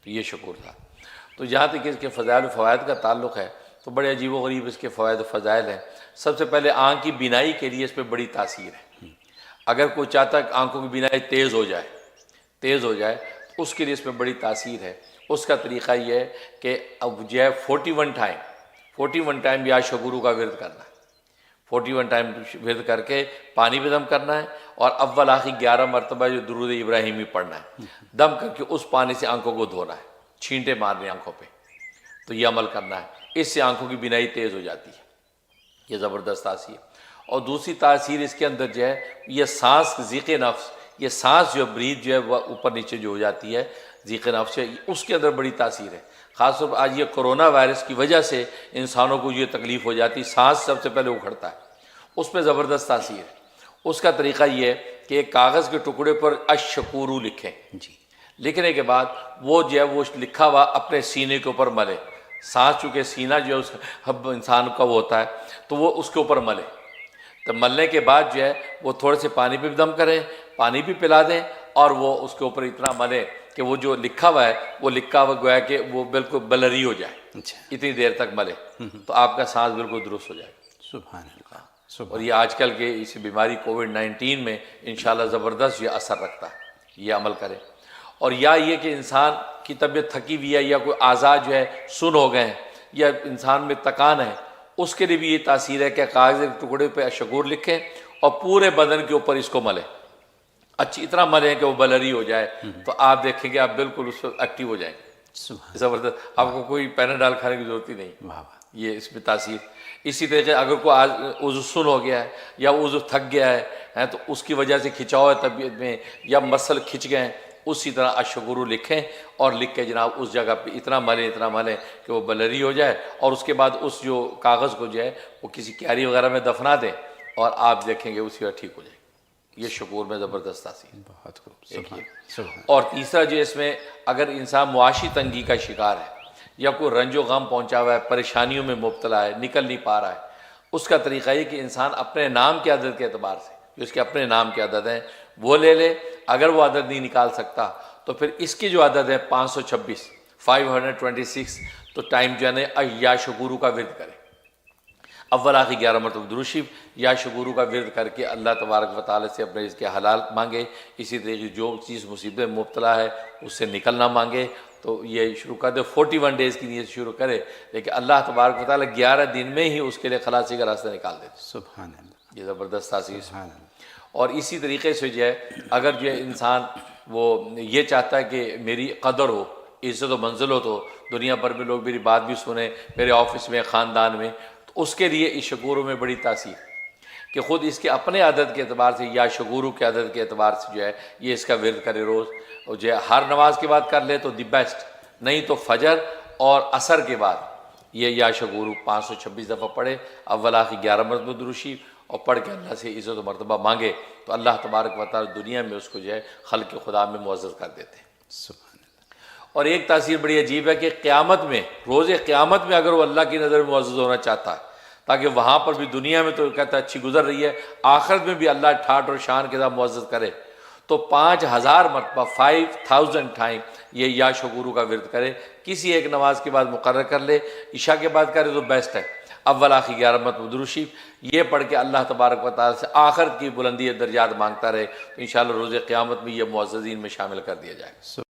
तो ये शुक्र था। तो जहाँ तक इसके फ़ज़ाइल फ़वाइद का ताल्लुक़ है तो बड़े अजीब व गरीब इसके फ़वाइद फ़ज़ाइल हैं। सबसे पहले आँख की बीनाई के लिए इस पर बड़ी तासीर है। अगर कोई चाहता है कि आँखों की बीनाई तेज़ हो जाए तो उसके लिए इसमें बड़ी तासीर है। उसका तरीक़ा ये है कि अब जो है 41 टाइम या शुक्र का विरद करना है। 41 टाइम विरद करके पानी पे दम करना है और अव्वल आखिर 11 मरतबा जो दुरूद इब्राहिमी पढ़ना है। दम करके उस पानी से आंखों को धोना है, छींटे मारने आंखों पे। तो ये अमल करना है, इससे आंखों की बिनाई तेज़ हो जाती है। ये ज़बरदस्त तासीर। और दूसरी तासीर इसके अंदर जो है ये सांस ज़ीक़े नफ्स, ये सांस जो ब्रीथ जो है वह ऊपर नीचे जो हो जाती है ज़ीक़े नफ्स है, उसके अंदर बड़ी तासीर है। ख़ासतौर पर आज ये कोरोना वायरस की वजह से इंसानों को ये तकलीफ़ हो जाती है, सांस सबसे पहले उखड़ता है, उस पर ज़बरदस्त तासीर है। उसका तरीक़ा ये है कि एक कागज़ के टुकड़े पर अशकुरू लिखें जी। लिखने के बाद वो जो है वो लिखा हुआ अपने सीने के ऊपर मले। सांस चूँकि सीना जो है उस इंसान का वो होता है तो वो उसके ऊपर मले। तो मलने के बाद जो है वो थोड़े से पानी पे भी दम करें, पानी भी पिला दें और वो उसके ऊपर इतना मले कि वो जो लिखा हुआ है वो लिखा हुआ गोया कि वो बिल्कुल बलरी हो जाए। अच्छा। इतनी देर तक मले तो आपका सांस बिल्कुल दुरुस्त हो जाएगा। सुभान अल्लाह। और ये आजकल के इस बीमारी कोविड-19 में इंशाल्लाह ज़बरदस्त ये असर रखता है, ये अमल करें। और या ये कि इंसान की तबीयत थकी हुई है या कोई आज़ा जो है सुन हो गए हैं या इंसान में तकान है, उसके लिए भी ये तासीर है कि कागज़ के टुकड़े पे अशगूर लिखें और पूरे बदन के ऊपर इसको मलें, अच्छी इतना मलें कि वो बलरी हो जाए। तो आप देखेंगे आप बिल्कुल उस पर एक्टिव हो जाएंगे। ज़बरदस्त, आपको कोई पैनाडाल खाने की ज़रूरत ही नहीं। ये इसमें तासीर। इसी तरीके अगर कोई आज उज़्व सुन हो गया है या उज़्व थक गया है तो उसकी वजह से खिंचाव है तबीयत में या मसल खिंच गए हैं, उसी तरह अशगुरु लिखें और लिख के जनाब उस जगह पे इतना मलें कि वो बलरी हो जाए। और उसके बाद उस जो कागज़ को जो है वो किसी क्यारी वगैरह में दफना दें और आप देखेंगे उसी वक्त ठीक हो जाएगी। ये शुक्र में ज़बरदस्त तासीर। बहुत खूब। और तीसरा जो इसमें अगर इंसान मुआशी तंगी का शिकार है या कोई रंजो गम पहुँचा हुआ है, परेशानियों में मुब्तला है, निकल नहीं पा रहा है, उसका तरीक़ा ये कि इंसान अपने नाम की आदत के अतबार से जो इसके अपने नाम की आदत है वो ले ले। अगर वो आदत नहीं निकाल सकता तो फिर इसकी जो आदत है 526 तो टाइम जो है या शुक्र का विरद करें। अव्वल आखिर 11 मरतबा दुरूद शरीफ या शुक्र का विरद करके अल्लाह तबारक व तआला से अपने इसके हलाल मांगे। इसी तरीके जो चीज़ मुसीबत में मुब्तला है उससे निकलना मांगे। तो ये शुरू कर दे, 41 डेज़ की नीयत शुरू करे, लेकिन अल्लाह तबारक व तआला 11 दिन में ही उसके लिए खलासी का रास्ता निकाल देते। सुभान अल्लाह। ये ज़बरदस्त तासीर। और इसी तरीके से जो है अगर जो है इंसान वो ये चाहता है कि मेरी कदर हो, इज़्ज़त व मंजिल हो, तो दुनिया भर में लोग मेरी बात भी सुने, मेरे ऑफिस में, ख़ानदान में, तो उसके लिए इस शुक्र में बड़ी तासीर कि ख़ुद इसके अपने आदत के अतबार से या शुक्र के आदत के अतबार से जो है ये इसका विरद करे रोज़। और जो है हर नमाज के बाद कर ले तो दी बेस्ट, नहीं तो फजर और असर के बाद ये या शुक्र 526 दफ़ा पढ़े। अव्वल आखिर 11 मरतबा दुरूद शरीफ और पढ़ के अल्लाह से इज़्ज़त व मर्तबा मांगे तो अल्लाह तबारक व तआला दुनिया में उसको जो है खल्क़ खुदा में मुअज़्ज़ज़ कर देते हैं। और एक तासीर बड़ी अजीब है कि क़यामत में, रोज़ क़यामत में अगर वो अल्लाह की नज़र में मुअज़्ज़ज़ होना चाहता है ताकि वहाँ पर भी, दुनिया में तो कहता है अच्छी गुजर रही है, आखिरत में भी अल्लाह ठाट और शान के साथ मुअज़्ज़ज़ करे, तो 5000 मरतबा 5000 टाइम ये या शुक्र का विरद करे। किसी एक नमाज के बाद मुकर्रर कर ले, इशा के बाद करे तो बेस्ट है। अव्वल आखिर 11 मरतबा दुरूद शरीफ ये पढ़ के अल्लाह तबारक व तआला से आखिरत की बुलंदी दर्जात मांगता रहे तो इंशाअल्लाह रोज़े क़यामत में ये मुअज़्ज़ज़ीन में शामिल कर दिया जाएगा।